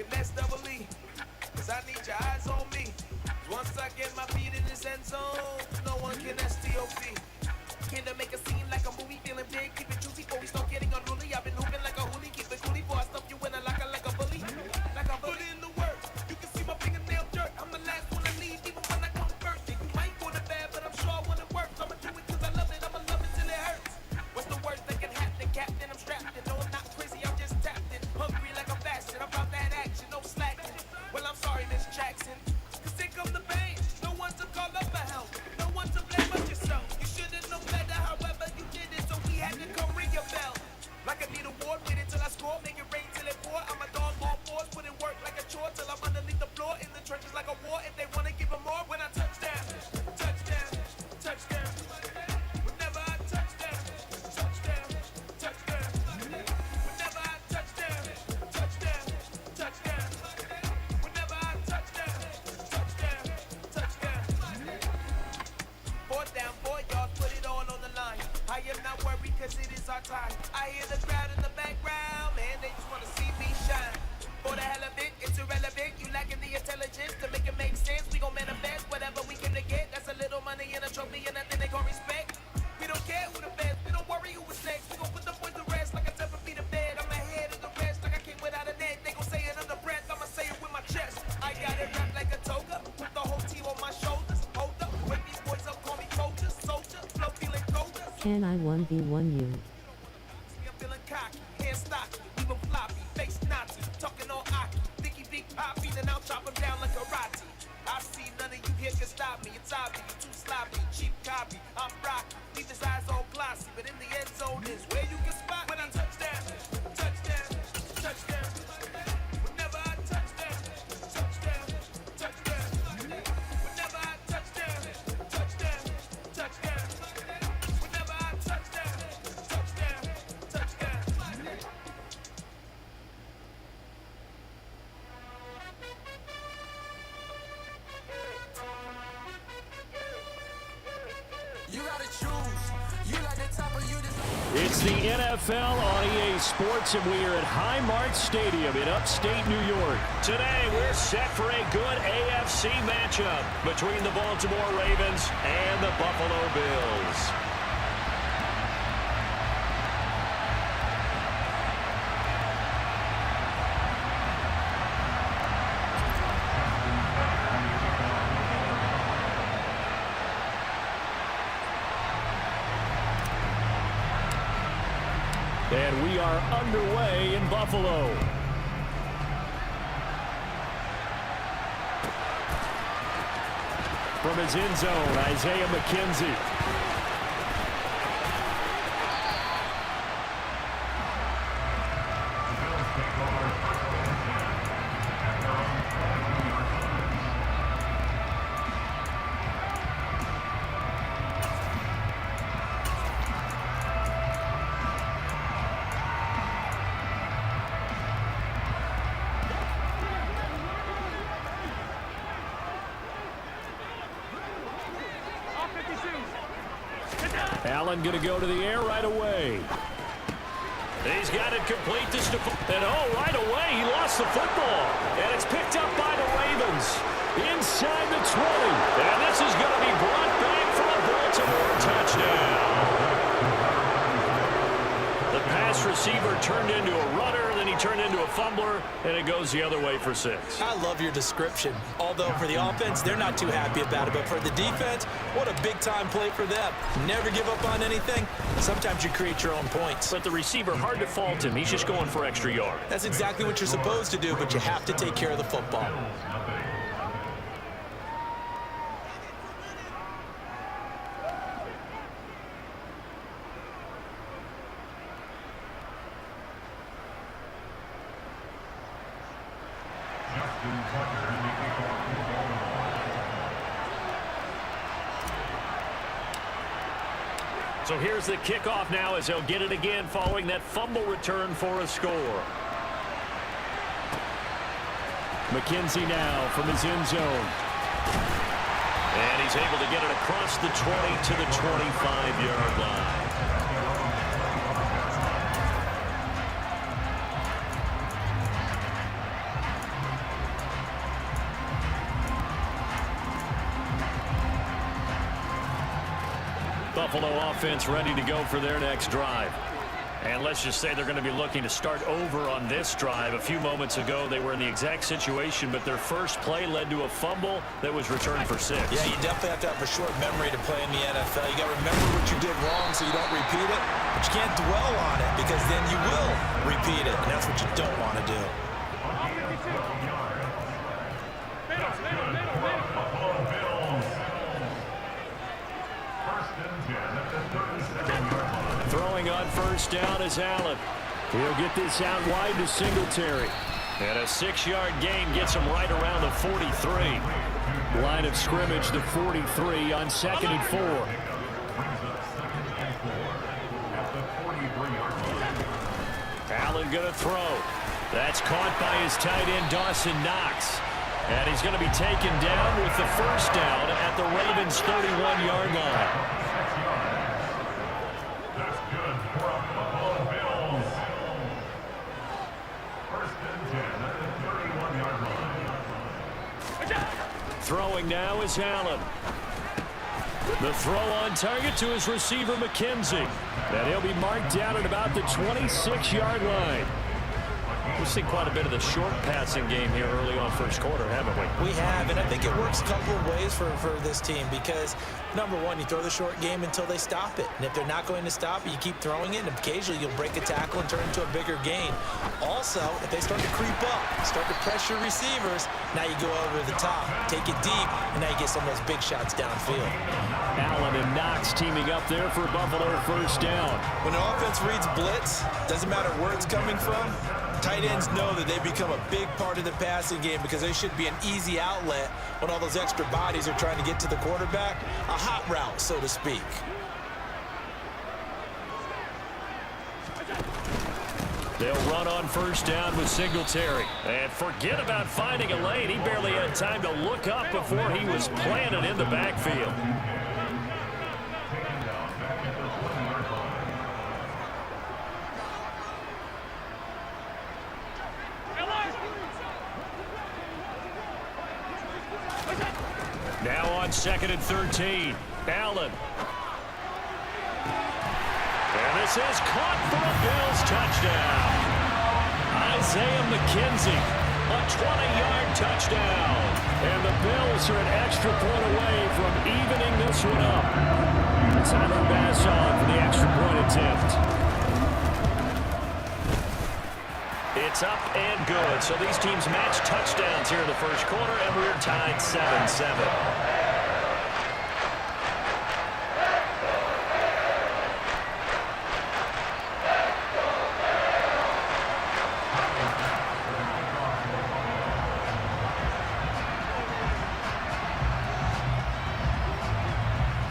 finesse double E. Cause I need your eyes on me. Once I get my feet in this end zone, no one can STOP. Came to make a scene like a movie, feeling big, keep it juicy before we start getting unruly. I've been hooping like a hoolie, keep it coolie before I stuff you in a locker like a bully. Like a bully in the work, you can see my fingernail dirt. I'm the last one to leave, even when I come first. You might go to bad, but I'm sure when it works, I'ma do it cause I love it, I'ma love it till it hurts. What's the worst that can happen, Captain? I'm strapped in, no I'm not crazy, I'm just tapped in. Hungry like I'm fasting, I'm about that action, no slacking. Well I'm sorry, Miss Jackson, cause here come the pain. No one to call up for help, no one to blame but yourself. You should've known better, however you did it, so we had to come ring your bell. Like I need a ward, wait until I score, make it rain till it pour. I'm a dog on force, put in work like a chore till I'm underneath the floor, in the trenches like a war. If they wanna give them more, when I touch down, touchdown, touchdown. Whenever I touch down, touchdown, touchdown. Whenever I touch down, touchdown, touchdown. Whenever I touch down, touchdown, touchdown. Fourth down, 4 yards, put it all on the line. I am not worried cause it is our time. I hear the crowd in the background, man, they just wanna see me shine. For the hell of it, it's irrelevant. You lacking the intelligence to make it make sense. We gon' manifest whatever we came to get. That's a little money and a trophy and nothing they gon' respect. We don't care who the best, we don't worry who is next. We gon' put the boys to rest like a 10 feet of bed. I'm ahead of the rest like I came without a net. They gon' say it under breath, I'ma say it with my chest. I got it wrapped like a toga, put the whole team on my shoulders. Hold up, wake these boys up, call me soldier, soldier, flow feeling colder. Can I 1v1 you? I'm feeling cocky, hands stocky, even floppy, face Nazi, talking all aki, Vicky Big Poppy, then I'll chop him down like karate. I see none of you here can stop me, it's obvious, too sloppy, cheap copy, I'm rocky, leave his eyes all glossy, but in the end zone is where you can spot when I touch down, touchdown, touchdown. Whenever I touch down, touchdown, touchdown. Whenever I touch down, touchdown, touchdown. Whenever I touch down, touchdown, touchdown. You gotta choose. You like the top or you just... It's the NFL on EA Sports, and we are at Highmark Stadium in upstate New York. Today, we're set for a good AFC matchup between the Baltimore Ravens and the Buffalo Bills. And we are underway in Buffalo. From his end zone, Isaiah McKenzie. Allen going to go to the air right away. He's got it complete to Stephon. And oh, right away, he lost the football. And it's picked up by the Ravens inside the 20. And this is going to be brought back for a Baltimore touchdown. The pass receiver turned into a runner, then he turned into a fumbler, and it goes the other way for 6. I love your description. Although for the offense, they're not too happy about it. But for the defense, what a big-time play for them. Never give up on anything. Sometimes you create your own points. But the receiver, hard to fault him. He's just going for extra yard. That's exactly what you're supposed to do, but you have to take care of the football. So here's the kickoff now as he'll get it again following that fumble return for a score. McKenzie now from his end zone. And he's able to get it across the 20 to the 25-yard line. Buffalo offense ready to go for their next drive. And let's just say they're going to be looking to start over on this drive. A few moments ago, they were in the exact situation, but their first play led to a fumble that was returned for 6. Yeah, you definitely have to have a short memory to play in the NFL. You got to remember what you did wrong so you don't repeat it, but you can't dwell on it because then you will repeat it, and that's what you don't want to do. Throwing on first down is Allen. He'll get this out wide to Singletary. And a 6-yard gain gets him right around the 43. Line of scrimmage, the 43 on 2nd and 4. Allen going to throw. That's caught by his tight end, Dawson Knox. And he's going to be taken down with the first down at the Ravens' 31-yard line. Throwing now is Allen. The throw on target to his receiver, McKenzie. And he'll be marked down at about the 26-yard line. We've seen quite a bit of the short passing game here early on first quarter, haven't we? We have, and I think it works a couple of ways for this team because, number one, you throw the short game until they stop it. And if they're not going to stop it, you keep throwing it, and occasionally you'll break a tackle and turn it into a bigger gain. Also, if they start to creep up, start to pressure receivers, now you go over the top, take it deep, and now you get some of those big shots downfield. Allen and Knox teaming up there for Buffalo first down. When an offense reads blitz, doesn't matter where it's coming from, tight ends know that they become a big part of the passing game because they should be an easy outlet when all those extra bodies are trying to get to the quarterback. A hot route, so to speak. They'll run on first down with Singletary. And forget about finding a lane. He barely had time to look up before he was planted in the backfield. Now on 2nd and 13. Allen. And this is caught for a Bills touchdown. Isaiah McKenzie, a 20-yard touchdown. And the Bills are an extra point away from evening this one up. Tyler Bass on for the extra point attempt. It's up and good. So these teams match touchdowns here in the first quarter, and we're tied 7-7.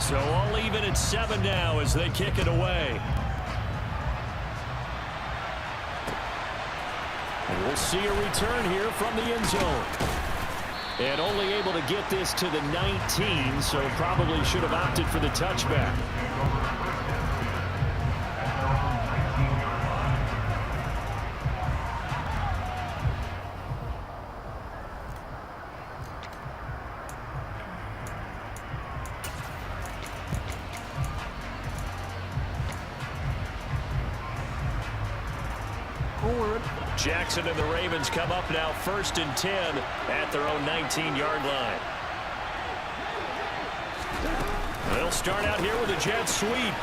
So all even at 7 now as they kick it away. And we'll see a return here from the end zone. And only able to get this to the 19, so probably should have opted for the touchback. Jackson and the Ravens come up now 1st and 10 at their own 19-yard line. They'll start out here with a jet sweep.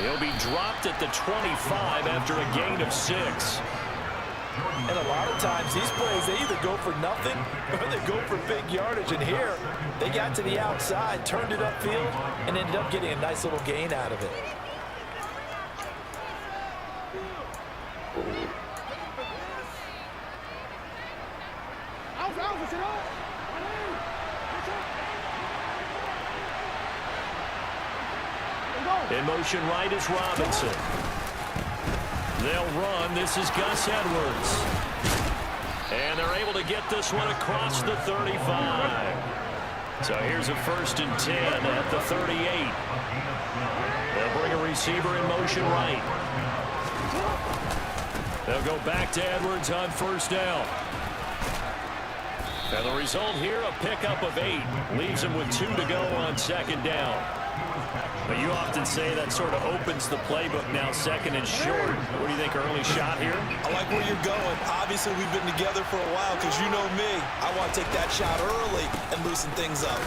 He'll be dropped at the 25 after a gain of 6. And a lot of times these plays, they either go for nothing or they go for big yardage. And here, they got to the outside, turned it upfield, and ended up getting a nice little gain out of it. In motion right is Robinson. They'll run. This is Gus Edwards. And they're able to get this one across the 35. So here's a 1st and 10 at the 38. They'll bring a receiver in motion right. They'll go back to Edwards on 1st down. And the result here, a pickup of 8. Leaves him with 2 to go on second down. But you often say that sort of opens the playbook now, second and short. What do you think, early shot here? I like where you're going. Obviously, we've been together for a while because you know me. I want to take that shot early and loosen things up.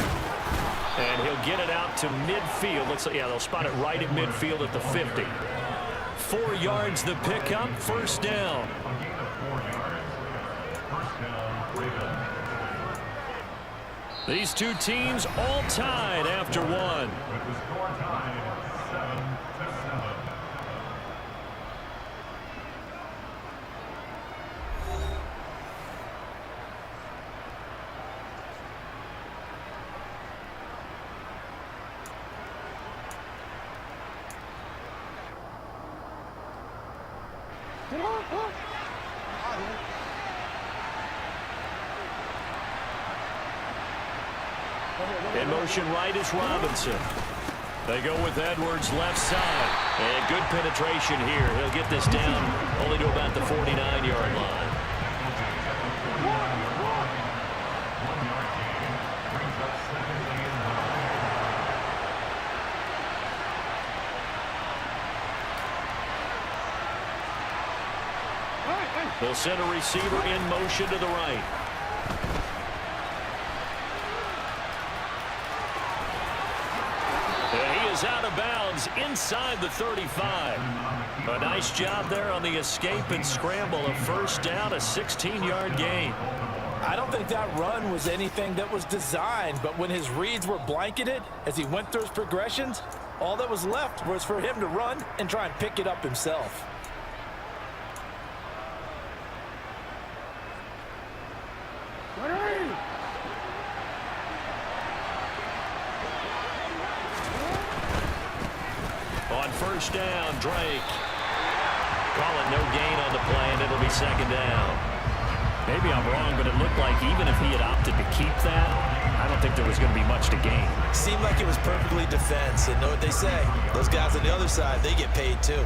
And he'll get it out to midfield. Looks like, yeah, they'll spot it right at midfield at the 50. 4 yards the pickup, first down. These two teams all tied after one. In motion right is Robinson. They go with Edwards left side. And good penetration here. He'll get this down only to about the 49-yard line. They'll send a receiver in motion to the right. Out of bounds inside the 35. A nice job there on the escape and scramble. A first down, a 16-yard gain. I don't think that run was anything that was designed, but when his reads were blanketed as he went through his progressions, all that was left was for him to run and try and pick it up himself. First down, Drake. Call it no gain on the play, and it'll be second down. Maybe I'm wrong, but it looked like even if he had opted to keep that, I don't think there was going to be much to gain. Seemed like it was perfectly defense, and know what they say. Those guys on the other side, they get paid too.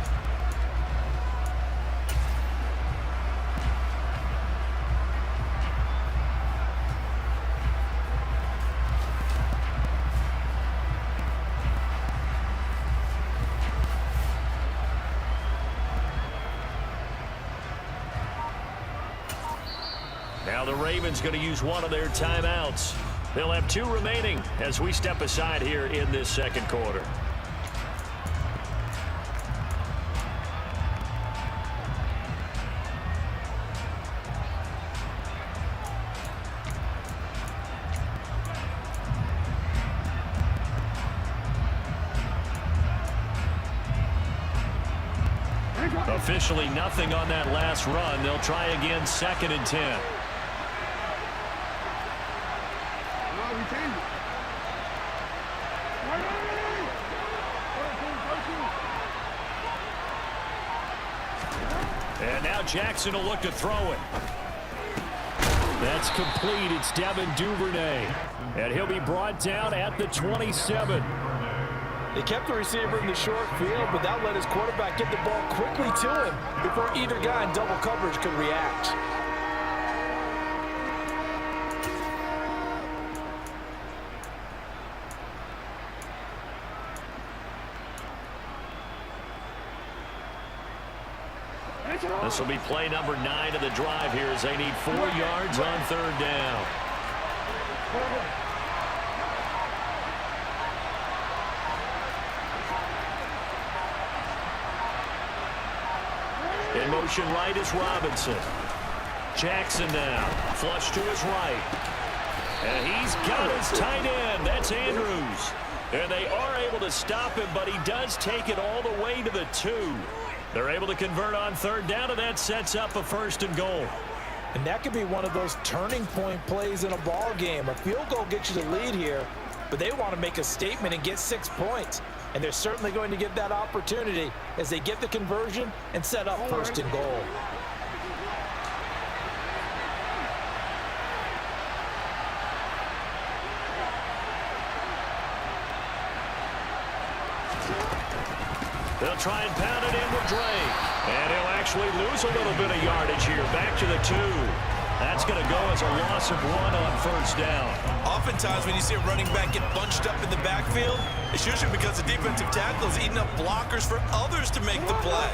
Now the Ravens going to use one of their timeouts. They'll have 2 remaining as we step aside here in this second quarter. Officially nothing on that last run. They'll try again, second and 10. And now Jackson will look to throw it. That's complete. It's Devin Duvernay. And he'll be brought down at the 27. They kept the receiver in the short field, but that let his quarterback get the ball quickly to him before either guy in double coverage could react. This will be play number 9 of the drive here as they need 4 yards on third down. In motion right is Robinson. Jackson now. Flush to his right. And he's got his tight end. That's Andrews. And they are able to stop him, but he does take it all the way to the 2. They're able to convert on third down, and that sets up a first and goal. And that could be one of those turning point plays in a ball game. A field goal gets you the lead here, but they want to make a statement and get 6 points. And they're certainly going to get that opportunity as they get the conversion and set up first and goal. They'll try and pound it in with Drake. And he'll actually lose a little bit of yardage here. Back to the 2. That's going to go as a loss of 1 on first down. Oftentimes when you see a running back get bunched up in the backfield, it's usually because the defensive tackle is eating up blockers for others to make the play.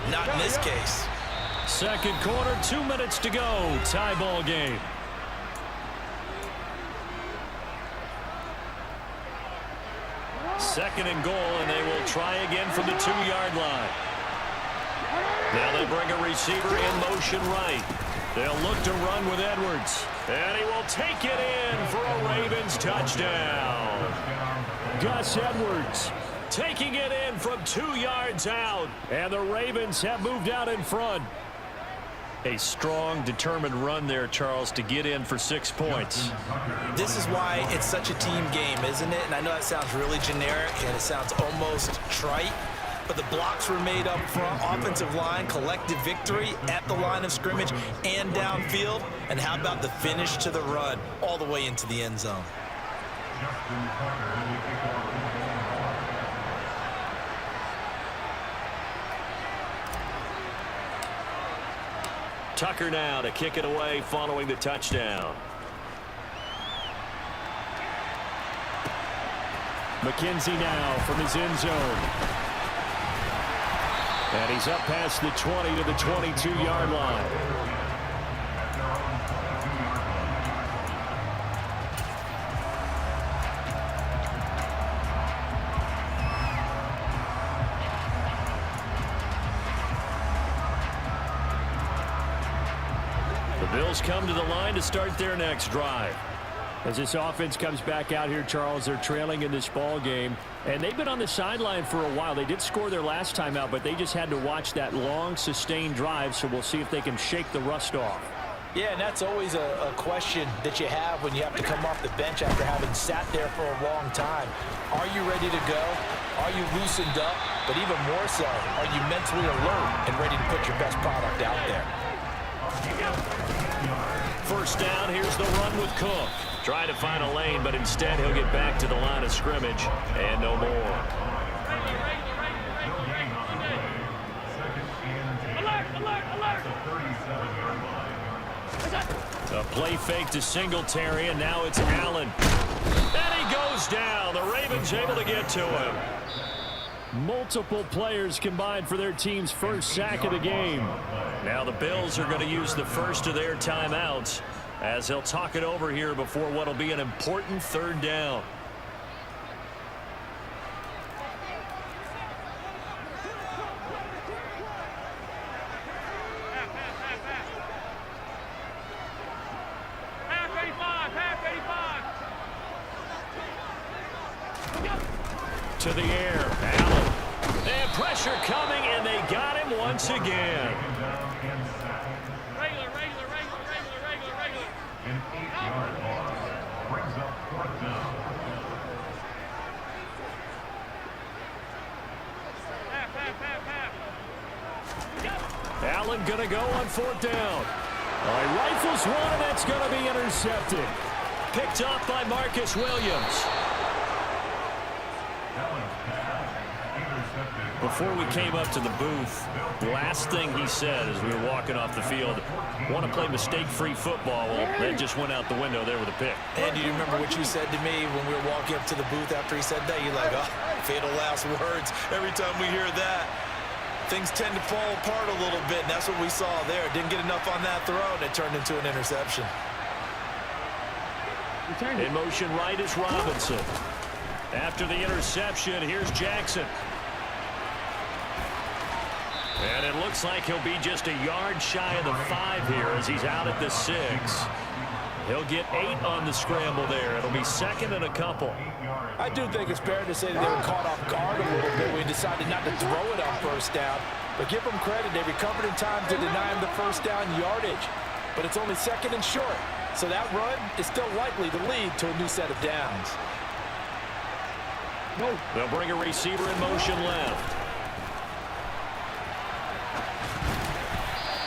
Not in this case. Second quarter, 2 minutes to go. Tie ball game. Second and goal, and they will try again from the 2-yard line. Now they bring a receiver in motion right. They'll look to run with Edwards. And he will take it in for a Ravens touchdown. Gus Edwards taking it in from 2 yards out. And the Ravens have moved out in front. A strong, determined run there, Charles, to get in for 6 points. This is why it's such a team game, isn't it? And I know that sounds really generic and it sounds almost trite, but the blocks were made up front, offensive line, collective victory at the line of scrimmage and downfield. And how about the finish to the run all the way into the end zone? Tucker now to kick it away following the touchdown. McKenzie now from his end zone. And he's up past the 20 to the 22-yard line. The Bills come to the line to start their next drive. As this offense comes back out here, Charles, they're trailing in this ball game, and they've been on the sideline for a while. They did score their last time out, but they just had to watch that long, sustained drive, so we'll see if they can shake the rust off. Yeah, and that's always a question that you have when you have to come off the bench after having sat there for a long time. Are you ready to go? Are you loosened up? But even more so, are you mentally alert and ready to put your best product out there? First down, here's the run with Cook. Trying to find a lane, but instead he'll get back to the line of scrimmage and no more. A play fake to Singletary, and now it's Allen. And he goes down. The Ravens able to get to him. Multiple players combined for their team's first sack of the game. Now the Bills are going to use the first of their timeouts as they'll talk it over here before what will be an important third down. To the air, Allen. And pressure coming, and they got him once again. Regular. An 8-yard loss brings up fourth down. Allen going to go on fourth down. All right, rifles one, and that's going to be intercepted. Picked up by Marcus Williams. Before we came up to the booth, last thing he said as we were walking off the field, want to play mistake-free football. Well, that just went out the window there with a pick. And do you remember what you said to me when we were walking up to the booth after he said that? You're like, oh, fatal last words. Every time we hear that, things tend to fall apart a little bit, and that's what we saw there. Didn't get enough on that throw, and it turned into an interception. In motion right is Robinson. After the interception, here's Jackson. And it looks like he'll be just a yard shy of the 5 here as he's out at the 6. He'll get 8 on the scramble there. It'll be second and a couple. I do think it's fair to say that they were caught off guard a little bit. We decided not to throw it on first down. But give them credit. They recovered in time to deny him the first down yardage. But it's only second and short. So that run is still likely to lead to a new set of downs. They'll bring a receiver in motion left.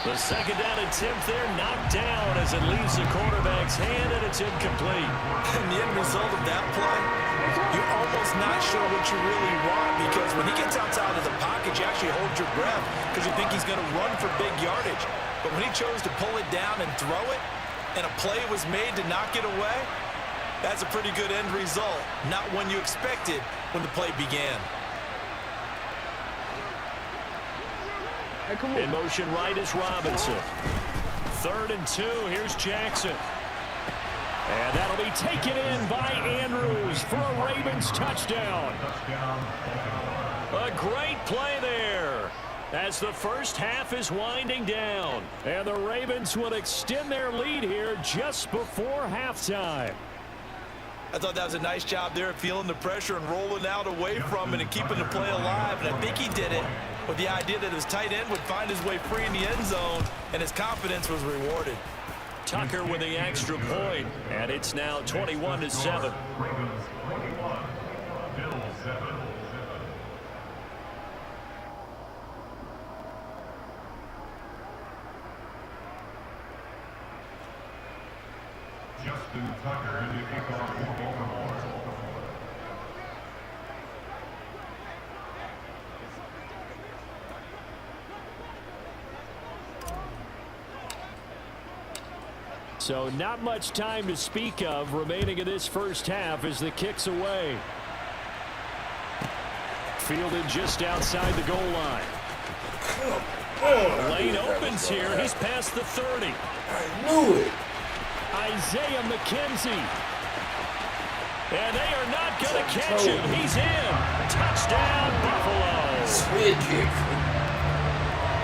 The second down attempt there knocked down as it leaves the quarterback's hand, and it's incomplete. And the end result of that play, you're almost not sure what you really want, because when he gets outside of the pocket, you actually hold your breath because you think he's going to run for big yardage. But when he chose to pull it down and throw it, and a play was made to knock it away, that's a pretty good end result. Not one you expected when the play began. In motion right is Robinson. 3rd and 2. Here's Jackson. And that'll be taken in by Andrews for a Ravens touchdown. A great play there as the first half is winding down. And the Ravens will extend their lead here just before halftime. I thought that was a nice job there of feeling the pressure and rolling out away from it and keeping the play alive. And I think he did it with the idea that his tight end would find his way free in the end zone, and his confidence was rewarded. Tucker with the extra point, and it's now 21-7. Ravens 21, Bills 7. Justin Tucker in the kickoff for Baltimore. So not much time to speak of remaining in this first half as the kick's away. Fielded just outside the goal line. Lane opens here. He's past the 30. I knew it. Isaiah McKenzie. And they are not going to catch him. He's in. Touchdown, Buffalo. Squid kick.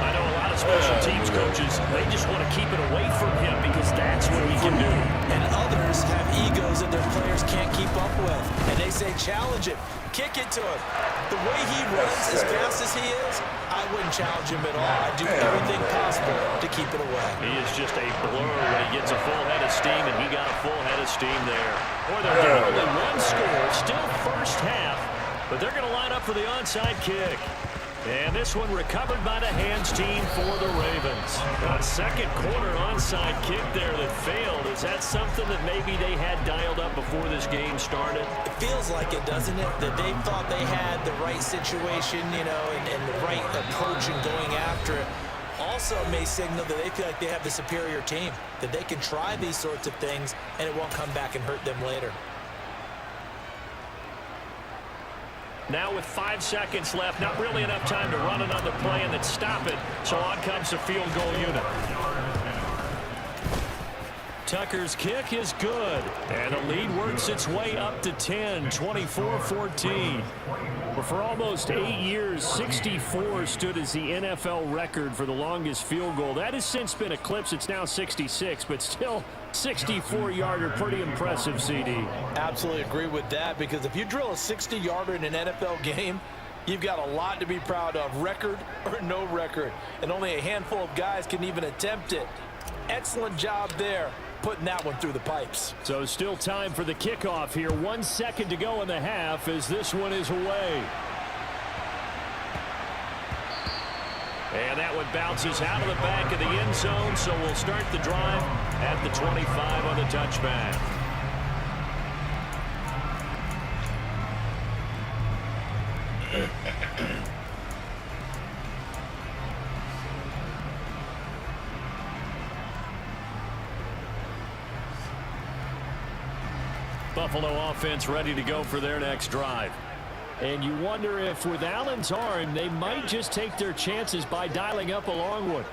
I know a lot of special teams coaches, they just want to keep it away from him because that's what he can do. And others have egos that their players can't keep up with. And they say, challenge him. Kick it to him. The way he runs as fast as he is, I wouldn't challenge him at all. I'd do everything possible to keep it away. He is just a blur when he gets a full head of steam, and he got a full head of steam there. Or they're down only one score, still first half, but they're going to line up for the onside kick. And this one recovered by the hands team for the Ravens. A second quarter onside kick there that failed. Is that something that maybe they had dialed up before this game started? It feels like it, doesn't it? That they thought they had the right situation, you know, and the right approach in going after it. Also may signal that they feel like they have the superior team, that they can try these sorts of things and it won't come back and hurt them later. Now with 5 seconds left, not really enough time to run another play and then stop it. So on comes the field goal unit. Tucker's kick is good. And the lead works its way up to 10, 24-14. But for almost 8 years, 64 stood as the NFL record for the longest field goal. That has since been eclipsed. It's now 66, but still 64-yarder, pretty impressive, CD. Absolutely agree with that, because if you drill a 60-yarder in an NFL game, you've got a lot to be proud of, record or no record. And only a handful of guys can even attempt it. Excellent job there, putting that one through the pipes. So still time for the kickoff here. 1 second to go in the half as this one is away. And that one bounces out of the back of the end zone, so we'll start the drive at the 25 on the touchback. Buffalo offense ready to go for their next drive. And you wonder if with Allen's arm, they might just take their chances by dialing up a long one.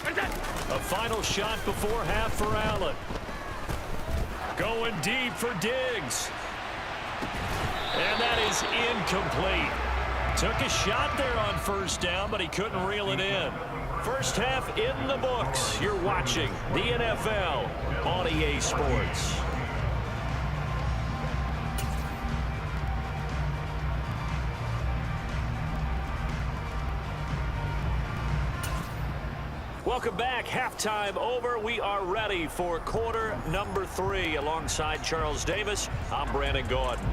A final shot before half for Allen. Going deep for Diggs. And that is incomplete. Took a shot there on first down, but he couldn't reel it in. First half in the books. You're watching the NFL on EA Sports. Welcome back. Halftime over. We are ready for quarter number 3. Alongside Charles Davis, I'm Brandon Gordon.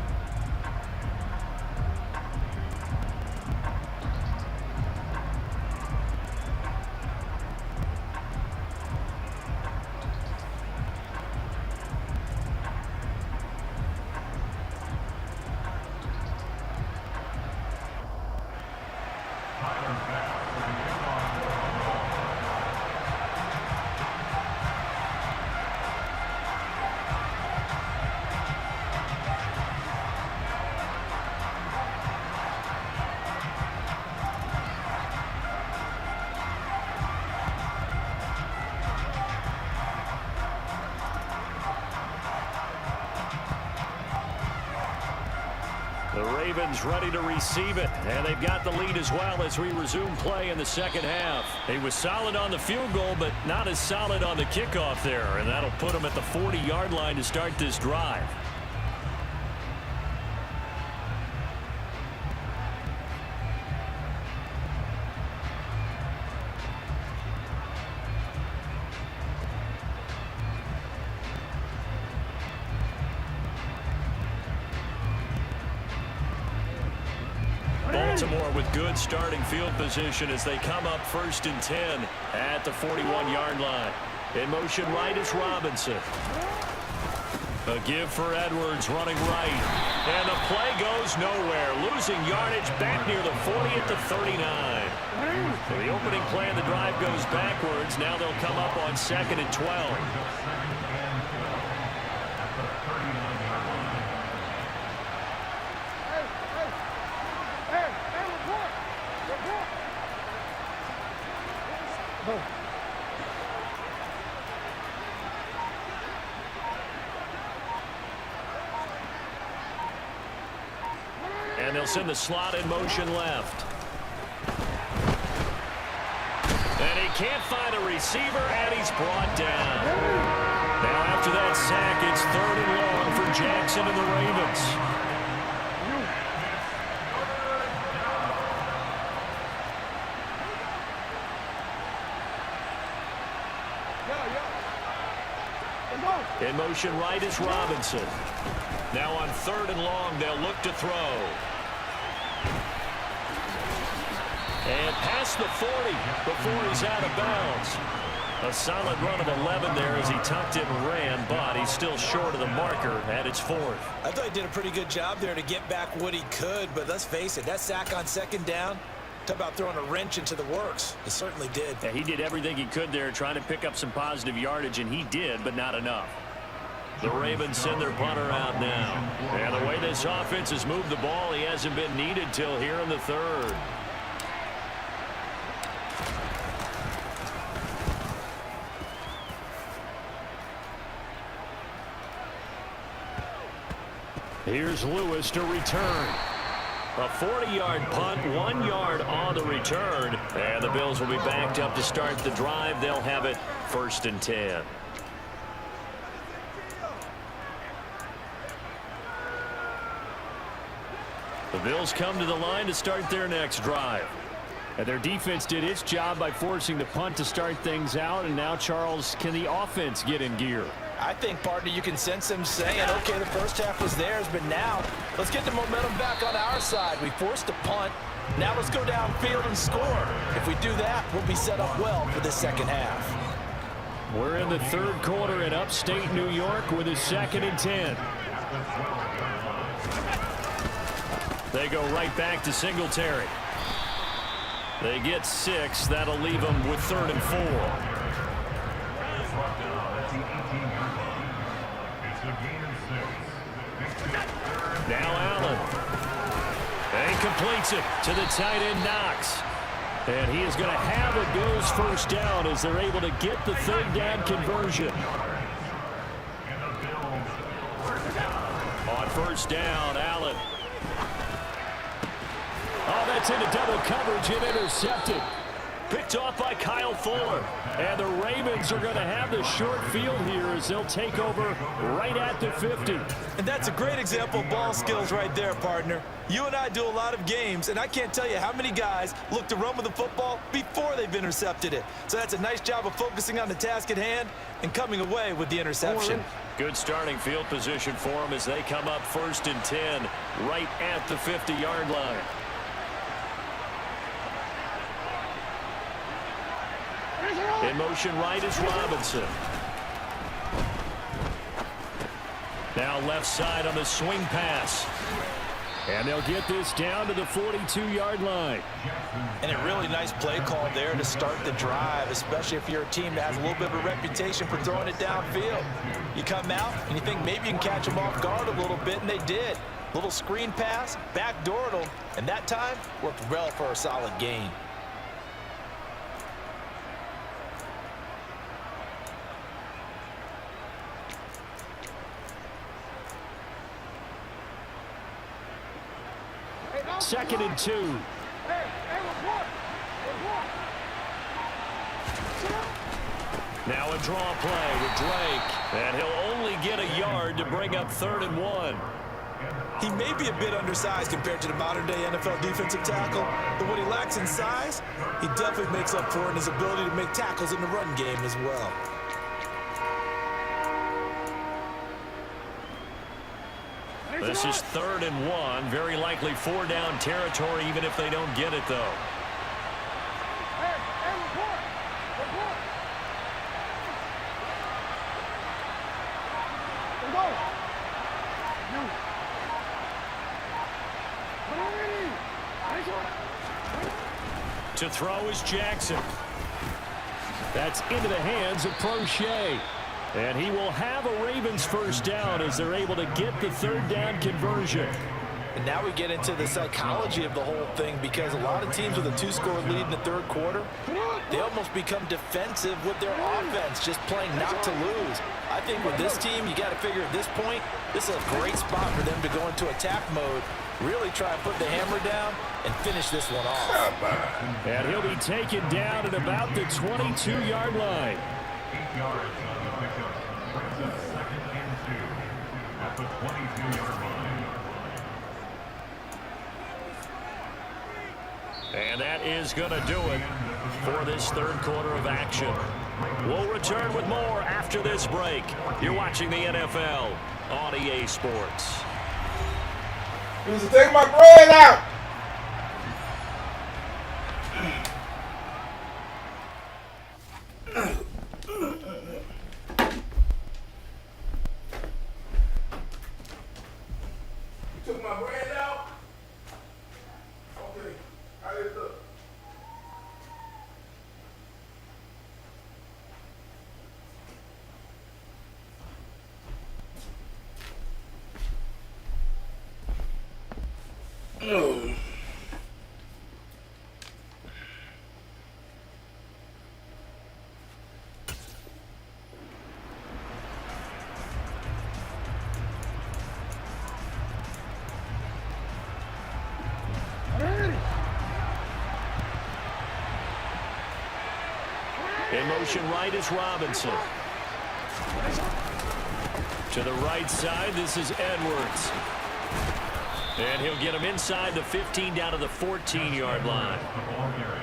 The Ravens ready to receive it, and they've got the lead as well as we resume play in the second half. He was solid on the field goal, but not as solid on the kickoff there, and that'll put him at the 40-yard line to start this drive. Baltimore with good starting field position as they come up 1st and 10 at the 41-yard line. In motion right is Robinson. A give for Edwards running right. And the play goes nowhere. Losing yardage back near the 40 at the 39. So the opening play of the drive goes backwards. Now they'll come up on 2nd and 12. And they'll send the slot in motion left. And he can't find a receiver, and he's brought down. Now after that sack, it's 3rd and long for Jackson and the Ravens. In motion right is Robinson. Now on 3rd and long, they'll look to throw. And past the 40 before he's out of bounds. A solid run of 11 there as he tucked it and ran, but he's still short of the marker at its 4th. I thought he did a pretty good job there to get back what he could, but let's face it, that sack on 2nd down, talk about throwing a wrench into the works. It certainly did. Yeah, he did everything he could there trying to pick up some positive yardage, and he did, but not enough. The Ravens send their punter out now. And the way this offense has moved the ball, he hasn't been needed till here in the 3rd. Here's Lewis to return. A 40-yard punt, 1 yard on the return. And the Bills will be backed up to start the drive. They'll have it 1st and 10. The Bills come to the line to start their next drive. And their defense did its job by forcing the punt to start things out. And now, Charles, can the offense get in gear? I think, partner, you can sense them saying, okay, the first half was theirs, but now let's get the momentum back on our side. We forced a punt. Now let's go downfield and score. If we do that, we'll be set up well for the second half. We're in the 3rd quarter in upstate New York with a 2nd and 10. They go right back to Singletary. They get 6. That'll leave them with 3rd and 4. Now Allen. And completes it to the tight end Knox. And he is going to have a Bills first down as they're able to get the 3rd down conversion. On 1st down, Allen. Oh, that's into double coverage and intercepted. Picked off by Kyle Fuller. And the Ravens are going to have the short field here as they'll take over right at the 50. And that's a great example of ball skills right there, partner. You and I do a lot of games, and I can't tell you how many guys look to run with the football before they've intercepted it. So that's a nice job of focusing on the task at hand and coming away with the interception. Good starting field position for them as they come up 1st and 10 right at the 50-yard line. In motion right is Robinson. Now left side on the swing pass. And they'll get this down to the 42-yard line. And a really nice play call there to start the drive, especially if you're a team that has a little bit of a reputation for throwing it downfield. You come out and you think maybe you can catch them off guard a little bit, and they did. Little screen pass, backdoored them, and that time worked well for a solid gain. 2nd and 2. Now a draw play with Drake, and he'll only get a yard to bring up 3rd and 1. He may be a bit undersized compared to the modern-day NFL defensive tackle, but what he lacks in size, he definitely makes up for it in his ability to make tackles in the run game as well. This is 3rd and 1, very likely 4-down territory, even if they don't get it, though. To throw is Jackson. That's into the hands of Prochet. And he will have a Ravens 1st down as they're able to get the 3rd down conversion. And now we get into the psychology of the whole thing, because a lot of teams with a 2-score lead in the 3rd quarter, they almost become defensive with their offense, just playing not to lose. I think with this team, you got to figure at this point, this is a great spot for them to go into attack mode, really try and put the hammer down and finish this one off. And he'll be taken down at about the 22-yard line. 8 yards on the pickup. Brings up 2nd and 2 at the 22-yard line. And that is going to do it for this 3rd quarter of action. We'll return with more after this break. You're watching the NFL on EA Sports. You to take my bread out. You took my bread out? Okay. How did it look? No. In motion right is Robinson. To the right side, this is Edwards. And he'll get him inside the 15 down to the 14-yard line.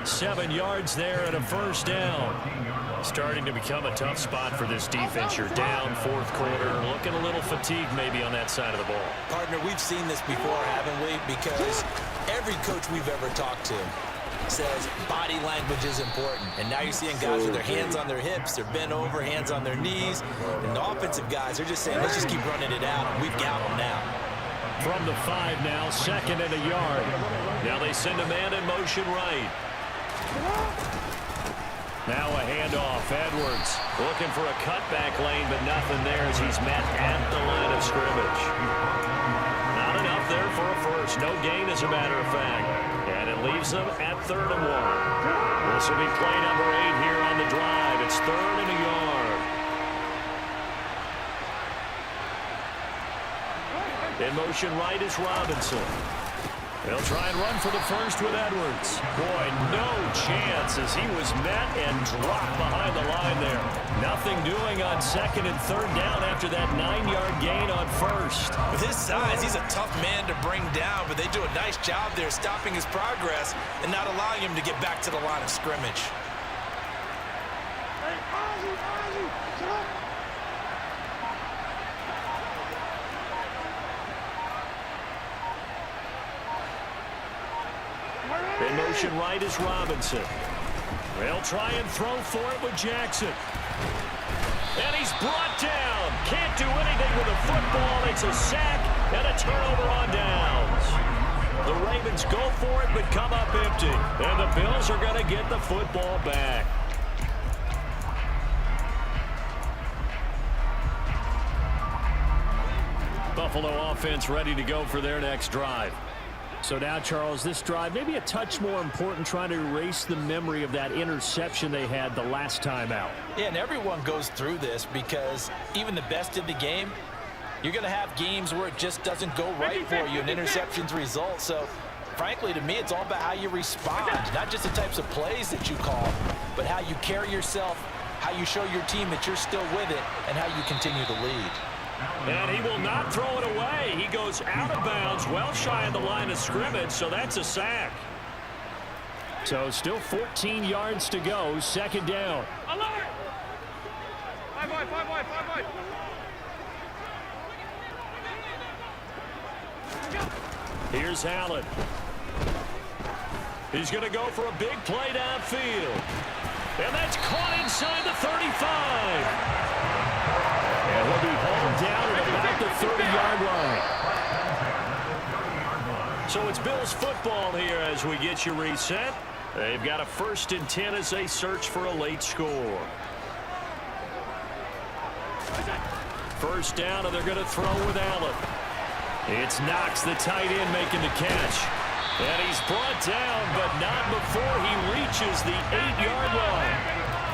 7 yards there and a 1st down. Starting to become a tough spot for this defense. You're down 4th quarter. Looking a little fatigued maybe on that side of the ball. Partner, we've seen this before, haven't we? Because every coach we've ever talked to says body language is important. And now you're seeing guys with their hands on their hips, they're bent over, hands on their knees. And the offensive guys are just saying, let's just keep running it out, and we've got them now. From the 5 now, 2nd and a yard. Now they send a man in motion right. Now a handoff. Edwards looking for a cutback lane, but nothing there as he's met at the line of scrimmage. Not enough there for a 1st. No gain, as a matter of fact. And it leaves them at 3rd and 1. This will be play number 8 here on the drive. It's 3rd and a yard. In motion right is Robinson. They'll try and run for the 1st with Edwards. Boy, no chance as he was met and dropped behind the line there. Nothing doing on 2nd and 3rd down after that 9-yard gain on 1st. With his size, he's a tough man to bring down, but they do a nice job there stopping his progress and not allowing him to get back to the line of scrimmage. In motion right is Robinson. They'll try and throw for it with Jackson. And he's brought down. Can't do anything with the football. It's a sack and a turnover on downs. The Ravens go for it but come up empty. And the Bills are going to get the football back. Buffalo offense ready to go for their next drive. So now, Charles, this drive maybe a touch more important, trying to erase the memory of that interception they had the last time out. Yeah, and everyone goes through this because even the best in the game, you're going to have games where it just doesn't go right for you, and interceptions result. So Frankly, to me, it's all about how you respond, not just the types of plays that you call, but how you carry yourself, how you show your team that you're still with it, and how you continue to lead. And he will not throw it away. He goes out of bounds, well shy of the line of scrimmage, so that's a sack. So still 14 yards to go, second down. Alert! Five wide. Here's Allen. He's going to go for a big play downfield. And that's caught inside the 35. And he'll be hauled down at about the 30-yard line. So it's Bills football here as we get you reset. They've got a 1st and 10 as they search for a late score. First down, and they're going to throw with Allen. It's Knox, the tight end, making the catch. And he's brought down, but not before he reaches the 8-yard line.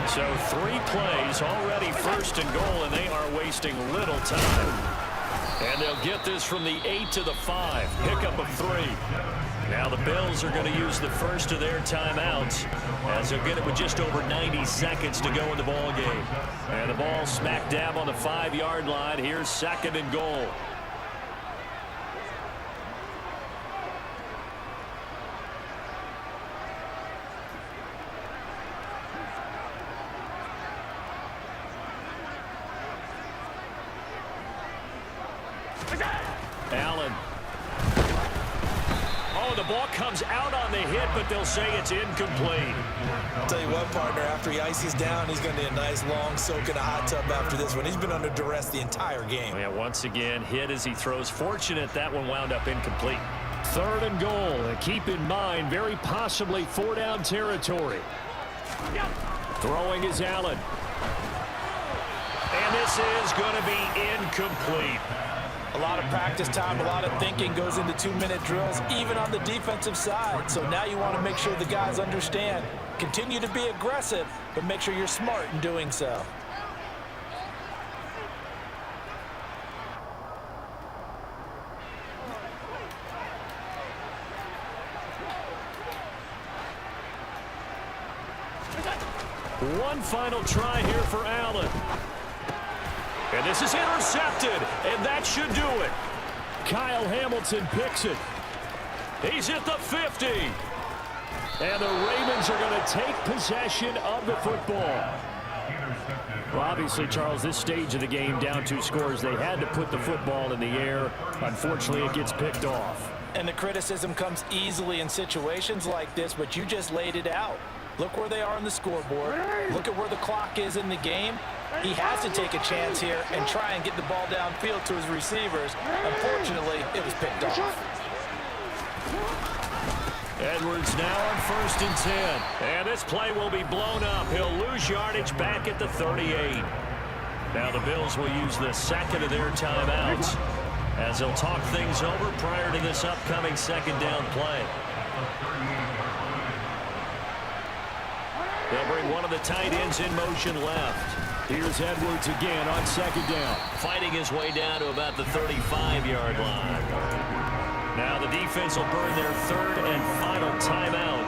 So 3 plays, already 1st and goal, and they are wasting little time. And they'll get this from the 8 to the 5. Pickup of 3. Now the Bills are going to use the first of their timeouts as they'll get it with just over 90 seconds to go in the ball game. And the ball smack dab on the 5-yard line. Here's 2nd and goal. Allen. Oh, the ball comes out on the hit, but they'll say it's incomplete. I'll tell you what, partner, after he ices down, he's going to need a nice long soak in a hot tub after this one. He's been under duress the entire game. Yeah, once again, hit as he throws. Fortunate that one wound up incomplete. 3rd and goal, and keep in mind, very possibly 4-down territory. Throwing is Allen. And this is going to be incomplete. A lot of practice time, a lot of thinking goes into 2-minute drills, even on the defensive side. So now you want to make sure the guys understand. Continue to be aggressive, but make sure you're smart in doing so. One final try here for Allen. And this is intercepted, and that should do it. Kyle Hamilton picks it. He's at the 50. And the Ravens are going to take possession of the football. Well, obviously, Charles, this stage of the game, down 2 scores, they had to put the football in the air. Unfortunately, it gets picked off. And the criticism comes easily in situations like this, but you just laid it out. Look where they are on the scoreboard. Look at where the clock is in the game. He has to take a chance here and try and get the ball downfield to his receivers. Unfortunately, it was picked off. Edwards now on 1st and 10. And this play will be blown up. He'll lose yardage back at the 38. Now the Bills will use the 2nd of their timeouts as they'll talk things over prior to this upcoming 2nd down play. They'll bring one of the tight ends in motion left. Here's Edwards again on 2nd down. Fighting his way down to about the 35-yard line. Now the defense will burn their 3rd and final timeout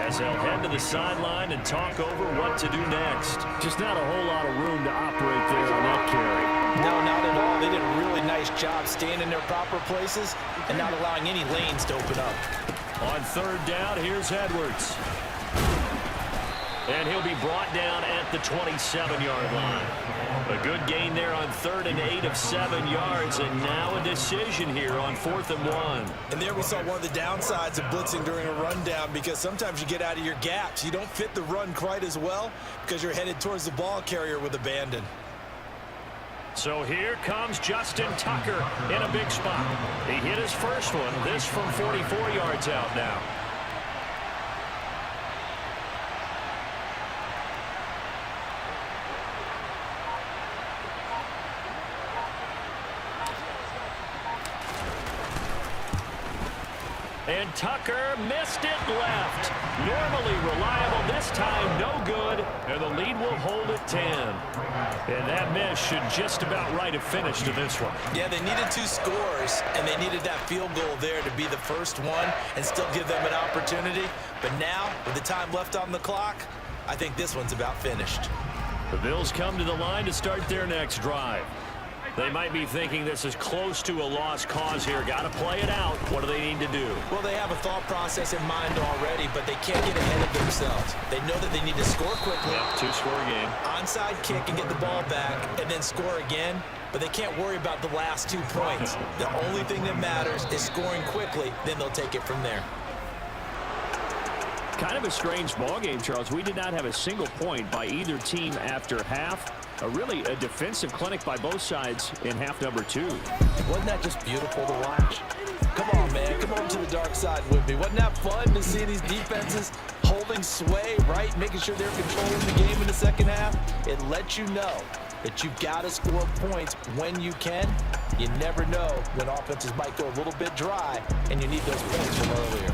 as they'll head to the sideline and talk over what to do next. Just not a whole lot of room to operate there on that carry. No, not at all. They did a really nice job staying in their proper places and not allowing any lanes to open up. On 3rd down, here's Edwards. And he'll be brought down at the 27-yard line. A good gain there on 3rd and 8 of 7 yards, and now a decision here on 4th and 1. And there we saw one of the downsides of blitzing during a rundown, because sometimes you get out of your gaps. You don't fit the run quite as well because you're headed towards the ball carrier with abandon. So here comes Justin Tucker in a big spot. He hit his first one, this from 44 yards out now. And Tucker missed it left. Normally reliable, this time no good. And the lead will hold at 10. And that miss should just about write a finish to this one. Yeah, they needed 2 scores, and they needed that field goal there to be the first one and still give them an opportunity. But now, with the time left on the clock, I think this one's about finished. The Bills come to the line to start their next drive. They might be thinking this is close to a lost cause here. Got to play it out. What do they need to do? Well, they have a thought process in mind already, but they can't get ahead of themselves. They know that they need to score quickly. Yep, 2-score game. Onside kick and get the ball back and then score again, but they can't worry about the last 2 points. The only thing that matters is scoring quickly, then they'll take it from there. Kind of a strange ball game, Charles. We did not have a single point by either team after half. Really a defensive clinic by both sides in half number 2. Wasn't that just beautiful to watch? Come on, man. Come on to the dark side with me. Wasn't that fun to see these defenses holding sway, right? Making sure they're controlling the game in the second half. It lets you know that you've got to score points when you can. You never know when offenses might go a little bit dry, and you need those points from earlier.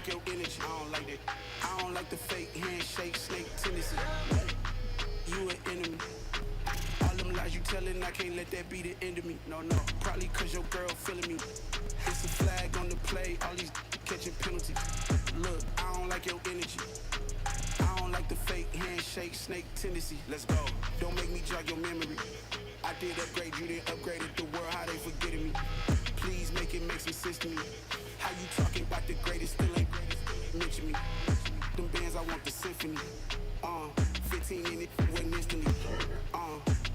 like your energy. I don't like that. I don't like the fake handshake, snake tendency. You an enemy. All them lies you telling, I can't let that be the end of me. No, no, probably cause your girl feeling me. It's a flag on the play, all these catching penalties. Look, I don't like your energy. I don't like the fake handshake, snake tendency. Let's go. Don't make me jog your memory. I did upgrade, you didn't upgrade it. The world, how they forgetting me. Please make it make some sense to me. How you talking about the greatest, still ain't greatest? Mention me. Them bands, I want the symphony. 15 in it, wasn't instantly.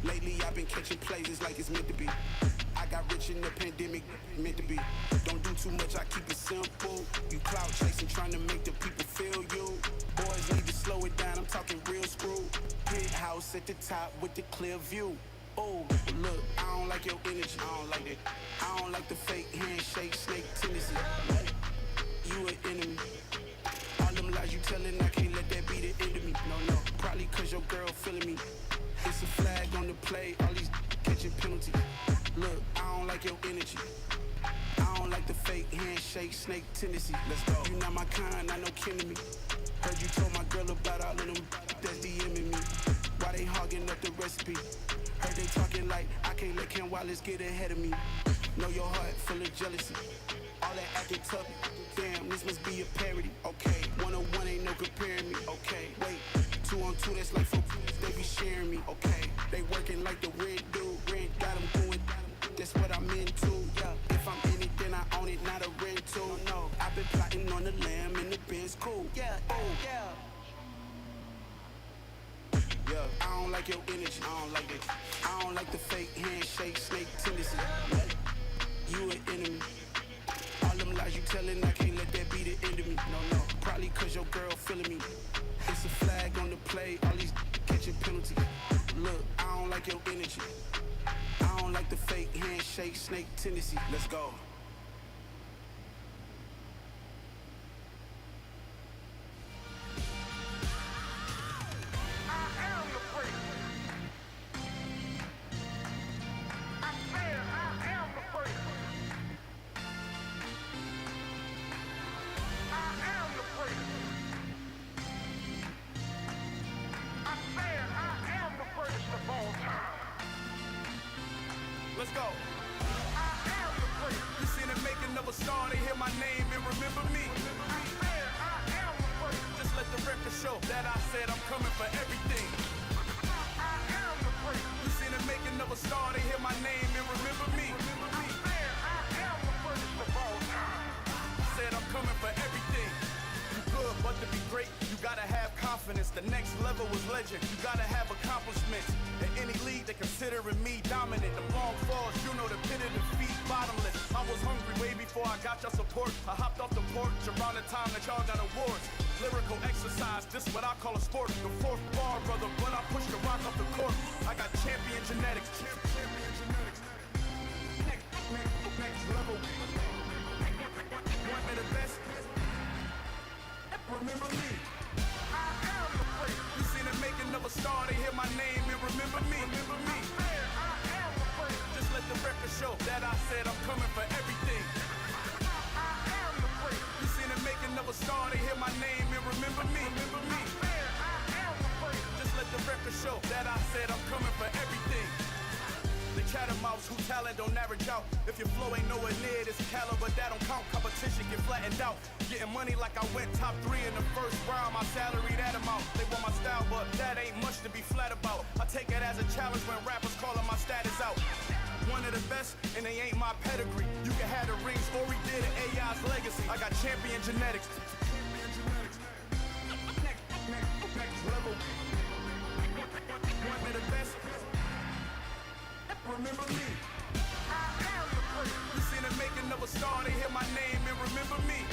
Lately I've been catching plays, it's like it's meant to be. I I got rich in the pandemic, meant to be. Don't do too much, I keep it simple. You clout chasing, trying to make the people feel you. Boys need to slow it down, I'm talking real screw. Penthouse at the top with the clear view. Oh, look, I don't like your energy, I don't like that. I don't like the fake handshake, snake tendency. You an enemy. All them lies you telling, I can't let that be the end of me. No, probably cause your girl feeling me. It's a flag on the play, all these catching penalties. Look, I don't like your energy. I don't like the fake handshake, snake tendency. Let's go. You not my kind, I know kin to me. Heard you told my girl about all of them that's DMing me. Why they hogging up the recipe? Heard they talking like I can't let Ken Wallace get ahead of me. Know your heart full of jealousy. All that acting tough. Damn, this must be a parody. Okay, 101 ain't no comparing me. Okay, wait, 2 on 2, that's like 4. They be sharing me. Okay, they working like the red dude. Red got them going. That's what I'm into. Yeah, if I'm in it, then I own it, not a rental. No, I've been plotting on the lamb and the Benz cool. Yeah, oh yeah. Yeah, I don't like your energy. I don't like it. I don't like the fake handshake, snake tendency. You an enemy. All them lies you telling, I can't let that be the end of me. No, probably cause your girl feeling me. It's a flag on the play, all these catching penalties. Look, I don't like your energy. I don't like the fake handshake, snake tendency. Let's go. Let's go. You seen the making of a star, they hear my name and remember me. Just let the record show that I said I'm coming for everything. You seen the making of a star, they hear my name and remember me. Said I'm coming for everything. You good, but to be great, you gotta have confidence. The next level was legend. You gotta have accomplishments. In any league, they considering me dominant. The long falls, you know the pit of defeat, bottomless. I was hungry way before I got your support. I hopped off the porch around the time that y'all got awards. Lyrical exercise, this what I call a sport. The fourth bar, brother, when I push the rock off the court. I got champion genetics. Next level. One of the best. Remember me. You seen the making of a star, they hear my name and remember me. Just let the record show that I said I'm coming for everything. You seen the making of a star, they hear my name and remember me. Just let the record show that I said I'm coming for everything. The catamounts who talent don't average out. If your flow ain't nowhere near this caliber, that don't count. Competition get flattened out. Getting money like I went top 3 in the first round. My salary that amount. They want my style, but that ain't much to be flat about. I take it as a challenge when rappers calling my status out. One of the best, and they ain't my pedigree. You can have the rings, or we did it, AI's legacy. I got champion genetics. Next level. One of the best. Remember me. You seen the making of a star, they hear my name and remember me.